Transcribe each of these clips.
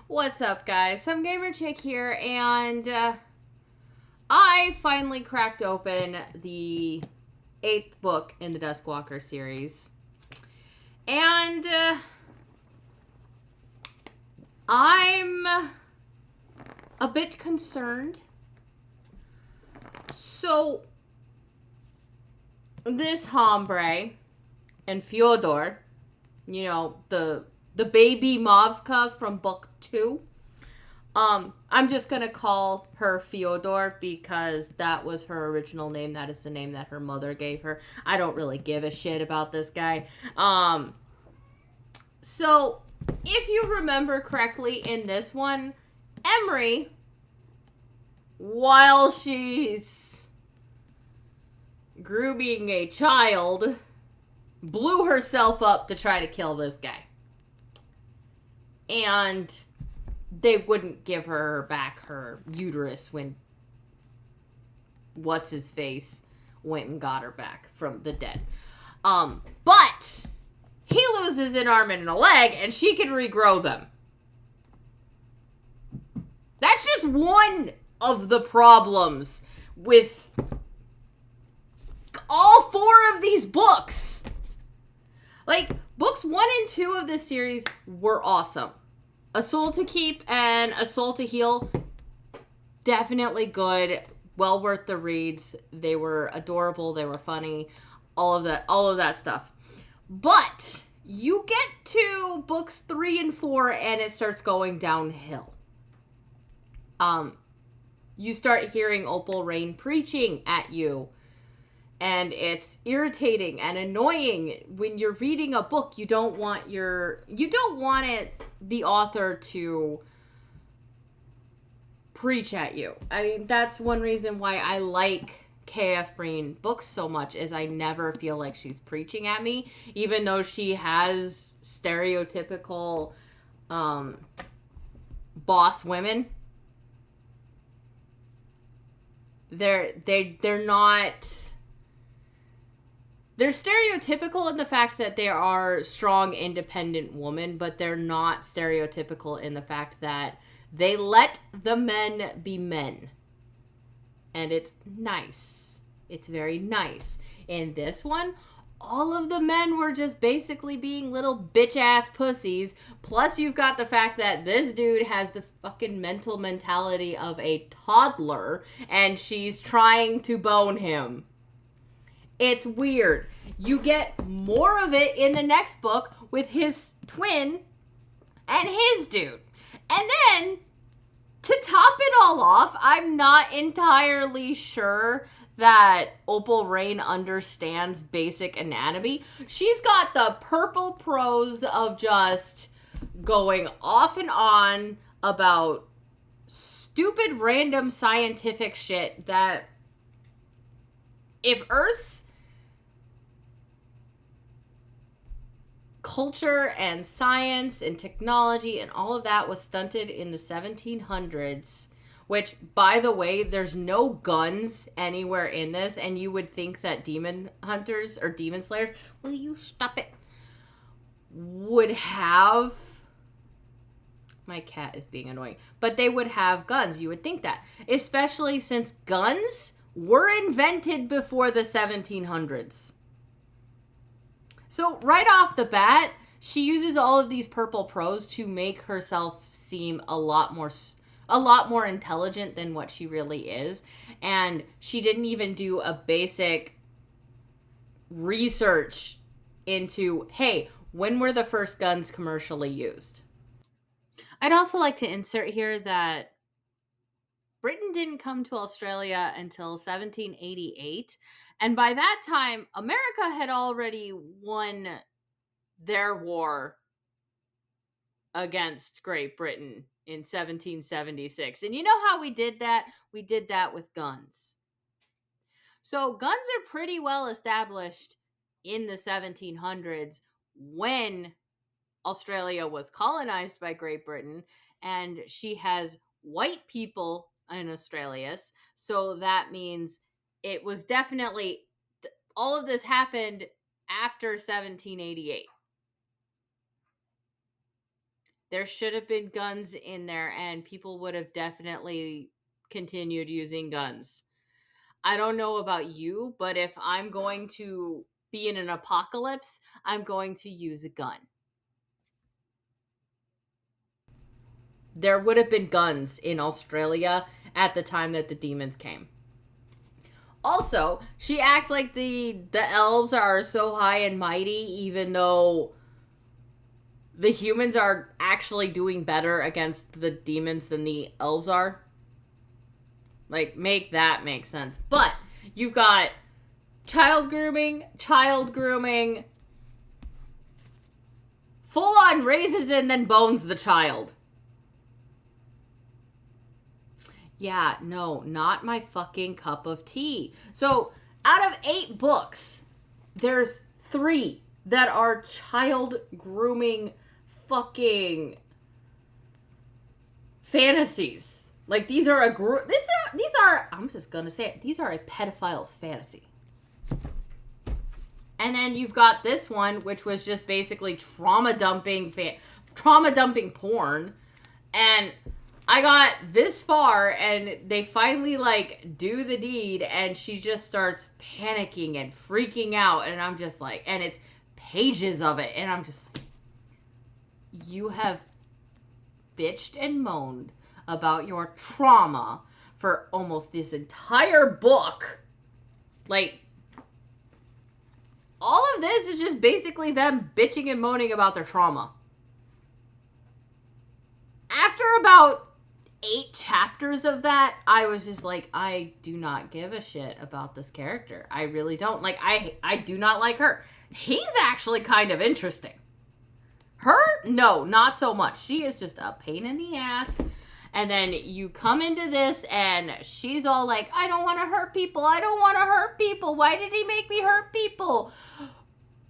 What's up, guys? Some Gamer Chick here, and I finally cracked open the 8th book in the Duskwalker series. And I'm a bit concerned. So, this hombre and Fyodor, the baby Mavka from book 2. I'm just gonna call her Fyodor because that was her original name. That is the name that her mother gave her. I don't really give a shit about this guy. So if you remember correctly in this one, Emery, while she's grooming a child, blew herself up to try to kill this guy. And they wouldn't give her back her uterus when what's his face went and got her back from the dead. But he loses an arm and a leg, and she can regrow them. That's just one of the problems with all 4 of these books. Like, books 1 and 2 of this series were awesome. A Soul to Keep and A Soul to Heal, definitely good. Well worth the reads. They were adorable. They were funny. All of that stuff. But you get to books 3 and 4 and it starts going downhill. You start hearing Opal Rain preaching at you. And it's irritating and annoying when you're reading a book. You don't want the author to preach at you. I mean, that's one reason why I like K.F. Breene books so much, is I never feel like she's preaching at me, even though she has stereotypical boss women. They're not. They're stereotypical in the fact that they are strong, independent women, but they're not stereotypical in the fact that they let the men be men. And it's nice. It's very nice. In this one, all of the men were just basically being little bitch-ass pussies. Plus, you've got the fact that this dude has the fucking mental mentality of a toddler, and she's trying to bone him. It's weird. You get more of it in the next book with his twin and his dude. And then, to top it all off, I'm not entirely sure that Opal Rain understands basic anatomy. She's got the purple prose of just going off and on about stupid random scientific shit that if Earth's culture and science and technology and all of that was stunted in the 1700s, which, by the way, there's no guns anywhere in this, and you would think that demon hunters or demon slayers, will you stop it, would have... My cat is being annoying. But they would have guns. You would think that. Especially since guns were invented before the 1700s. So right off the bat, she uses all of these purple prose to make herself seem a lot more intelligent than what she really is. And she didn't even do a basic research into, hey, when were the first guns commercially used? I'd also like to insert here that Britain didn't come to Australia until 1788. And by that time, America had already won their war against Great Britain in 1776. And you know how we did that? We did that with guns. So guns are pretty well established in the 1700s when Australia was colonized by Great Britain, and she has white people in Australia. So that means it was definitely, all of this happened after 1788. There should have been guns in there, and people would have definitely continued using guns. I don't know about you, but if I'm going to be in an apocalypse, I'm going to use a gun. There would have been guns in Australia at the time that the demons came. Also, she acts like the elves are so high and mighty, even though the humans are actually doing better against the demons than the elves are. Like, make that make sense. But you've got child grooming, full on raises and then bones the child. Yeah, no, not my fucking cup of tea. So, out of 8 books, there's 3 that are child grooming fucking fantasies. Like, these are these are I'm just gonna say it, these are a pedophile's fantasy. And then you've got this one, which was just basically trauma dumping porn. And I got this far, and they finally, like, do the deed, and she just starts panicking and freaking out, and I'm just like, and it's pages of it, and I'm just like, you have bitched and moaned about your trauma for almost this entire book. Like, all of this is just basically them bitching and moaning about their trauma. After about 8 chapters of that, I was just like, I do not give a shit about this character. I really don't. Like, I do not like her. He's actually kind of interesting. Her? No, not so much. She is just a pain in the ass. And then you come into this, and she's all like, I don't want to hurt people. I don't want to hurt people. Why did he make me hurt people?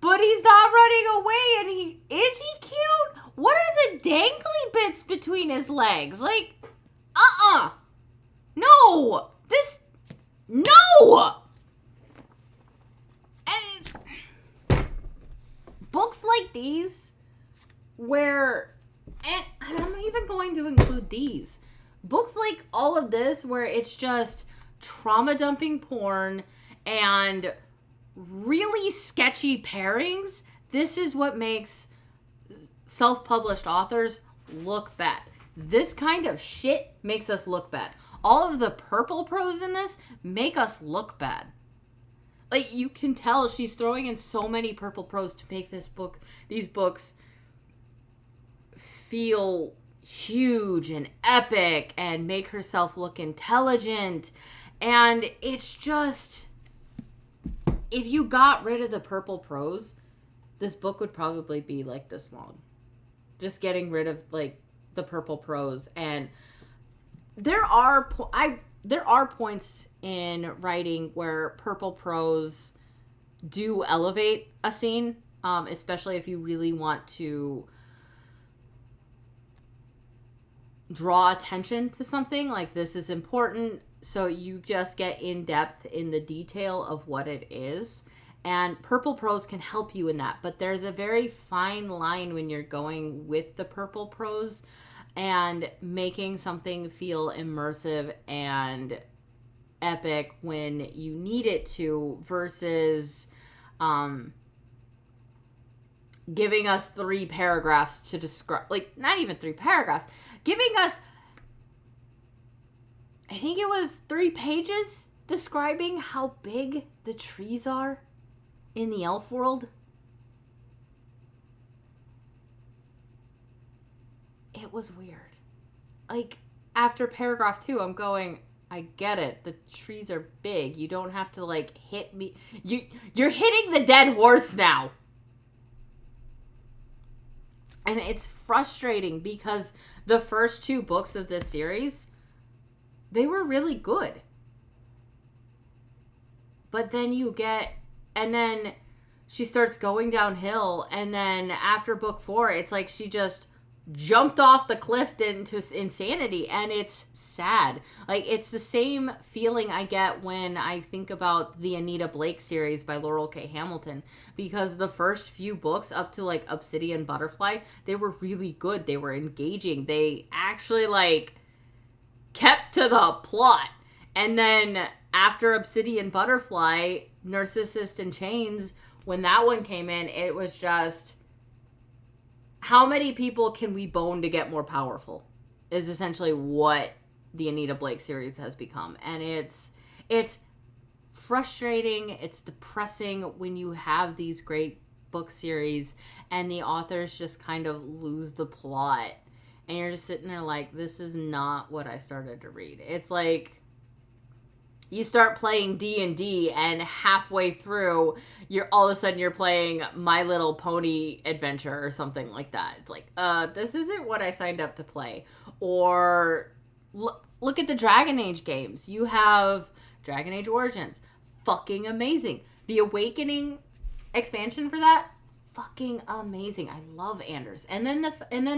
But he's not running away, and is he cute? What are the dangly bits between his legs? Like, no! No! And books like these, where, and I'm even going to include these. Books like all of this, where it's just trauma dumping porn and really sketchy pairings, this is what makes self-published authors look bad. This kind of shit makes us look bad. All of the purple prose in this make us look bad. Like, you can tell she's throwing in so many purple prose to make these books feel huge and epic and make herself look intelligent. And it's just, if you got rid of the purple prose, this book would probably be like this long. Just getting rid of, like, the purple prose. And there are points in writing where purple prose do elevate a scene, especially if you really want to draw attention to something. Like, this is important, so you just get in depth in the detail of what it is. And purple prose can help you in that. But there's a very fine line when you're going with the purple prose and making something feel immersive and epic when you need it to, versus giving us 3 paragraphs to describe, like, not even 3 paragraphs, giving us, I think it was 3 pages describing how big the trees are in the elf world. It was weird. Like, after paragraph 2, I'm going, I get it. The trees are big. You don't have to, like, hit me. You're hitting the dead horse now. And it's frustrating because the first 2 books of this series, they were really good. But then and then she starts going downhill, and then after book 4, it's like she just jumped off the cliff into insanity, and it's sad. Like, it's the same feeling I get when I think about the Anita Blake series by Laurel K. Hamilton, because the first few books up to like Obsidian Butterfly, they were really good. They were engaging. They actually like kept to the plot. And then after Obsidian Butterfly, Narcissus in Chains, when that one came in, it was just, how many people can we bone to get more powerful is essentially what the Anita Blake series has become. And it's frustrating, it's depressing when you have these great book series and the authors just kind of lose the plot. And you're just sitting there like, this is not what I started to read. It's like you start playing D&D and halfway through you're all of a sudden you're playing My Little Pony Adventure or something like that. It's like, this isn't what I signed up to play. Or look at the Dragon Age games. You have Dragon Age Origins, fucking amazing. The Awakening expansion for that, fucking amazing. I love Anders. And then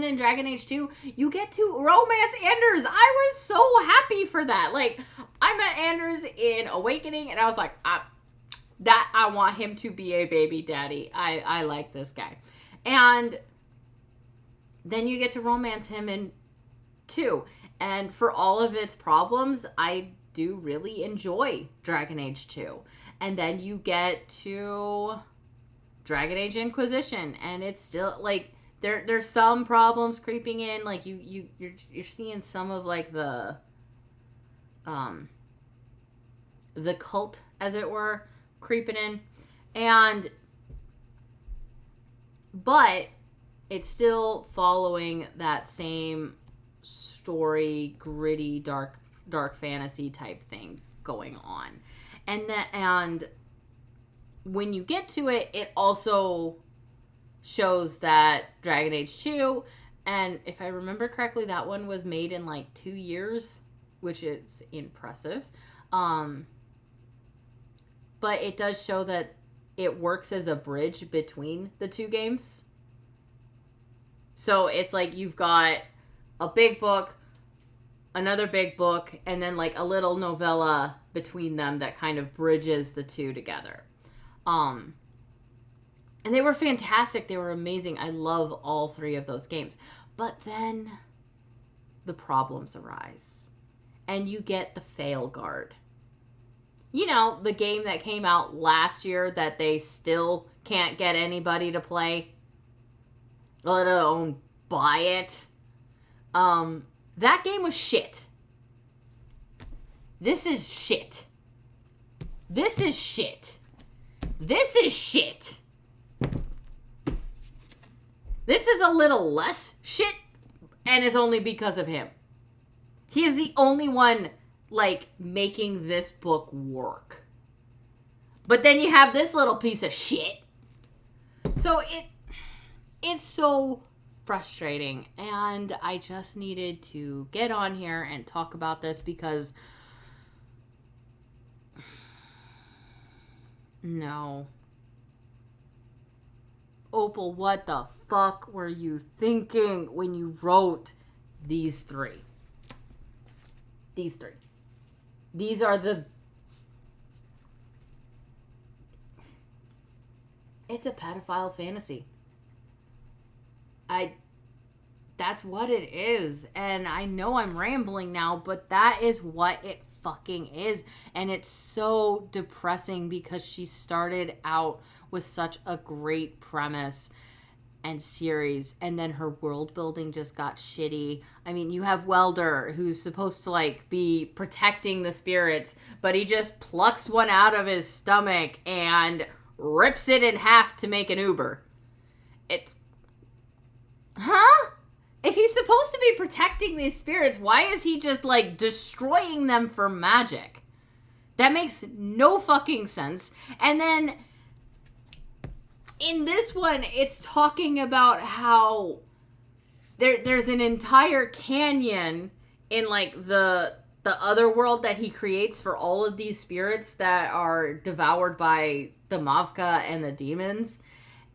in Dragon Age 2, you get to romance Anders. I was so happy for that. Like, I met Anders in Awakening and I was like, I want him to be a baby daddy. I like this guy. And then you get to romance him in 2. And for all of its problems, I do really enjoy Dragon Age 2. And then you get to Dragon Age Inquisition, and it's still like there's some problems creeping in. Like you're seeing some of like the cult, as it were, creeping in, but it's still following that same story, gritty, dark fantasy type thing going on, and when you get to it, it also shows that Dragon Age 2, and if I remember correctly, that one was made in like 2 years, which is impressive. But it does show that it works as a bridge between the two games. So it's like you've got a big book, another big book, and then like a little novella between them that kind of bridges the two together. And they were fantastic. They were amazing. I love all 3 of those games. But then the problems arise. And you get the Failguard. You know, the game that came out last year that they still can't get anybody to play, let alone buy it. That game was shit. This is shit. This is shit. This is shit. This is a little less shit, and it's only because of him. He is the only one, like, making this book work. But then you have this little piece of shit. So it's so frustrating, and I just needed to get on here and talk about this because no. Opal, what the fuck were you thinking when you wrote these 3? These 3. These are the... It's a pedophile's fantasy. That's what it is. And I know I'm rambling now, but that is what it fucking is. And it's so depressing because she started out with such a great premise and series, and then her world building just got shitty. I mean, you have Welder, who's supposed to like be protecting the spirits, but he just plucks one out of his stomach and rips it in half to make an Uber. Huh? If he's supposed to be protecting these spirits, why is he just like destroying them for magic? That makes no fucking sense. And then in this one, it's talking about how there's an entire canyon in like the other world that he creates for all of these spirits that are devoured by the Mavka and the demons.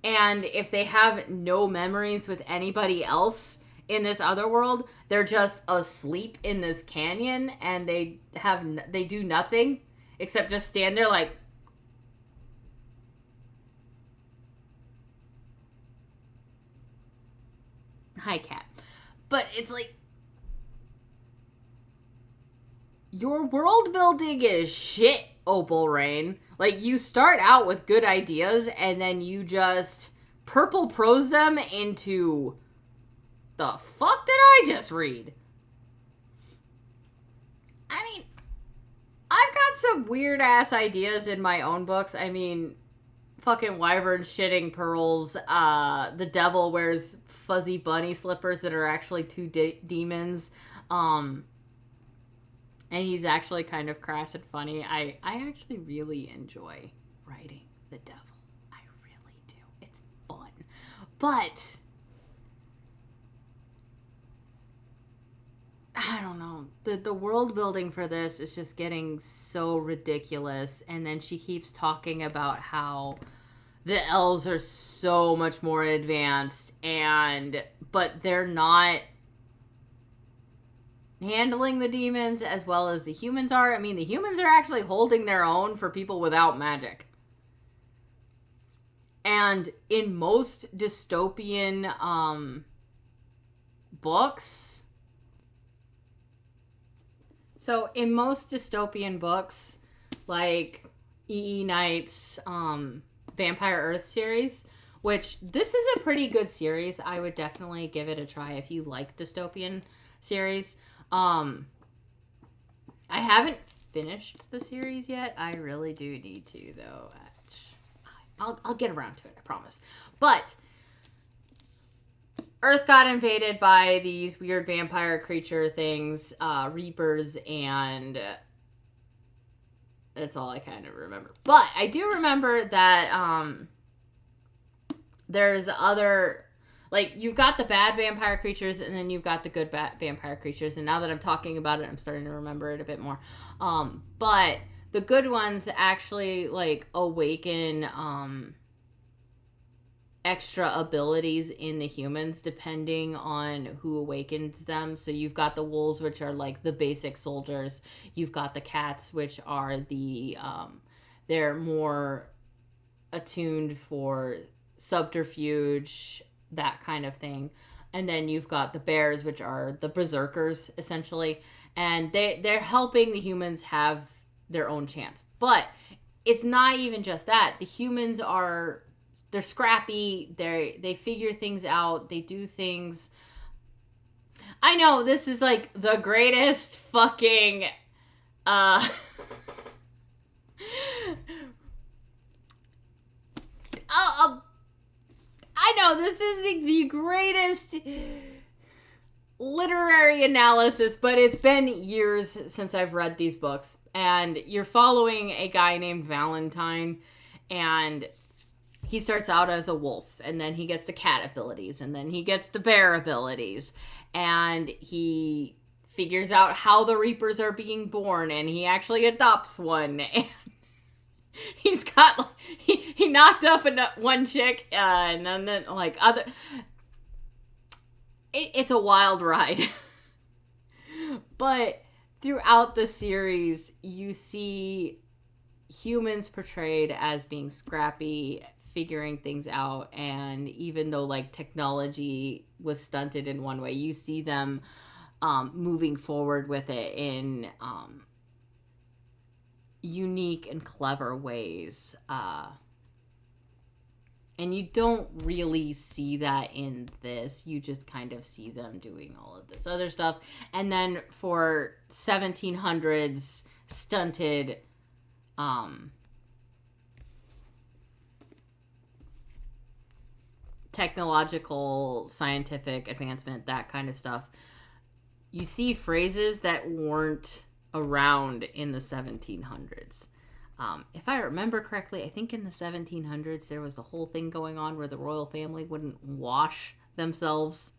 And if they have no memories with anybody else, in this other world, they're just asleep in this canyon, and they do nothing except just stand there like, hi, cat. But it's like, your world building is shit, Opal Rain. Like, you start out with good ideas, and then you just purple prose them into, the fuck did I just read? I mean, I've got some weird ass ideas in my own books. I mean, fucking wyvern shitting pearls. The devil wears fuzzy bunny slippers that are actually two demons. And he's actually kind of crass and funny. I actually really enjoy writing the devil. I really do. It's fun. But I don't know. The world building for this is just getting so ridiculous. And then she keeps talking about how the elves are so much more advanced, but they're not handling the demons as well as the humans are. I mean, the humans are actually holding their own for people without magic. And in most dystopian books, so in most dystopian books, like E.E. Knight's Vampire Earth series, which this is a pretty good series. I would definitely give it a try if you like dystopian series. I haven't finished the series yet. I really do need to, though. I'll get around to it, I promise. But Earth got invaded by these weird vampire creature things, Reapers, and that's all I kind of remember. But I do remember that there's other... Like, you've got the bad vampire creatures, and then you've got the good vampire creatures. And now that I'm talking about it, I'm starting to remember it a bit more. But the good ones actually, like, awaken extra abilities in the humans, depending on who awakens them. So you've got the wolves, which are, like, the basic soldiers. You've got the cats, which are the... they're more attuned for subterfuge, that kind of thing. And then you've got the bears, which are the berserkers, essentially. And they're helping the humans have their own chance. But it's not even just that. The humans they're scrappy. They figure things out. They do things. I know, this is like the greatest fucking... I know, this is the greatest literary analysis, but it's been years since I've read these books. And you're following a guy named Valentine, and he starts out as a wolf, and then he gets the cat abilities, and then he gets the bear abilities, and he figures out how the Reapers are being born, and he actually adopts one, and he's got, he knocked up one chick, and then like other... It's a wild ride. But throughout the series, you see humans portrayed as being scrappy, figuring things out, and even though like technology was stunted in one way, you see them moving forward with it in unique and clever ways. And you don't really see that in this. You just kind of see them doing all of this other stuff. And then for 1700s stunted technological, scientific advancement, that kind of stuff, you see phrases that weren't around in the 1700s. If I remember correctly, I think in the 1700s there was a whole thing going on where the royal family wouldn't wash themselves.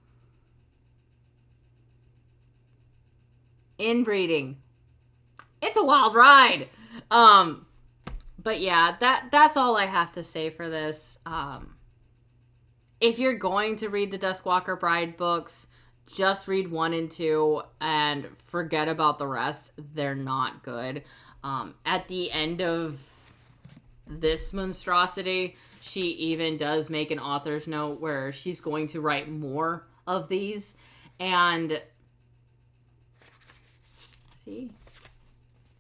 Inbreeding. It's a wild ride. But yeah, that's all I have to say for this. If you're going to read the Duskwalker Bride books, just read 1 and 2 and forget about the rest. They're not good. At the end of this monstrosity, she even does make an author's note where she's going to write more of these. And see,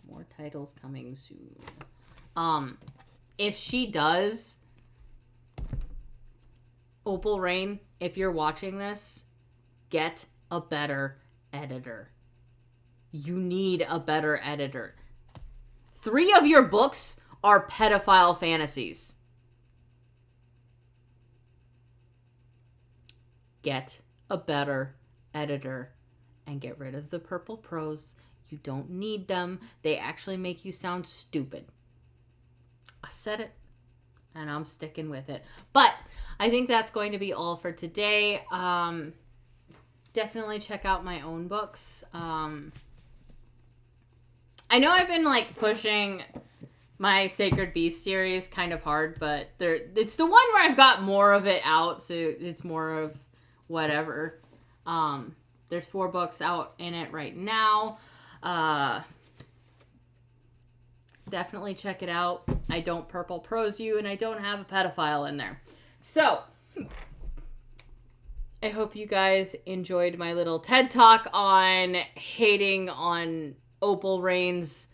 more titles coming soon. If she does, Opal Rain, if you're watching this, get a better editor. You need a better editor. 3 of your books are pedophile fantasies. Get a better editor and get rid of the purple prose. You don't need them. They actually make you sound stupid. I said it, and I'm sticking with it. But I think that's going to be all for today. Definitely check out my own books. I know I've been like pushing my Sacred Beast series kind of hard, but it's the one where I've got more of it out, so it's more of whatever. There's 4 books out in it right now. Definitely check it out. I don't purple prose you, and I don't have a pedophile in there. So, I hope you guys enjoyed my little TED Talk on hating on Opal Rain's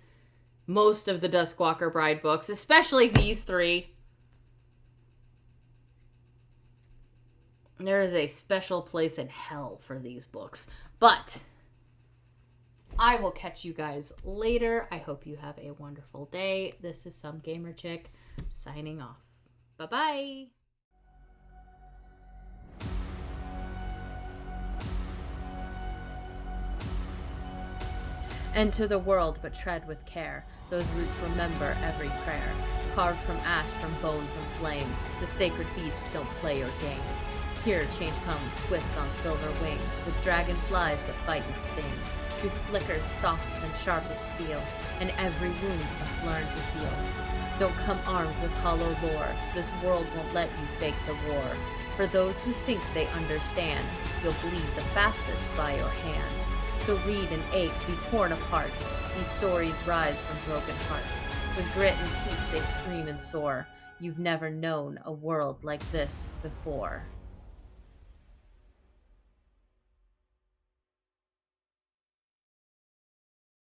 most of the Duskwalker Bride books, especially these 3. There is a special place in hell for these books. But I will catch you guys later. I hope you have a wonderful day. This is Some Gamer Chick signing off. Bye-bye. Enter the world, but tread with care. Those roots remember every prayer. Carved from ash, from bone, from flame. The sacred beasts don't play or game. Here change comes swift on silver wing, with dragonflies that bite and sting. Truth flickers soft and sharp as steel, and every wound must learn to heal. Don't come armed with hollow lore. This world won't let you fake the war. For those who think they understand, you'll bleed the fastest by your hand. So read and ache, be torn apart. These stories rise from broken hearts. With grit and teeth they scream and soar. You've never known a world like this before.